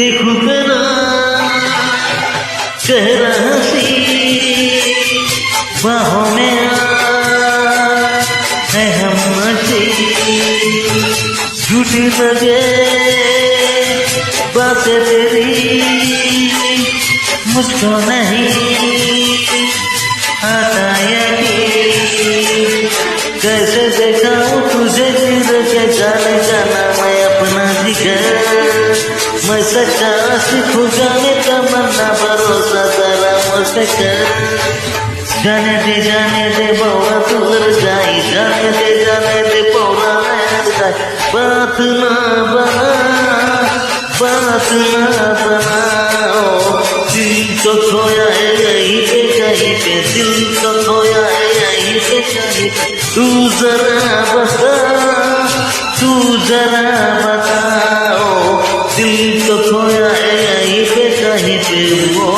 देखो तेरा चेहरा हंसी बाहों में है हम नशी झूठी लगे बातें तेरी मुझको नहीं आता यकीन कैसे दिखाऊं तुझे गिर के जाने जाना मैं अपना जिगर मैं सच्चा आशिक हूँ जाने तमन्ना भरोसा तेरा मुझसे कर जाने दे बउआ दूर जाई जाने दे पौरा बात ना बनाओ दिल तो खोया है यहीं पे कहीं पे दिल तो खोया है यहीं पे कहीं पे तू जरा बताओ दिल तो खोया है यहीं पे कहीं पे वो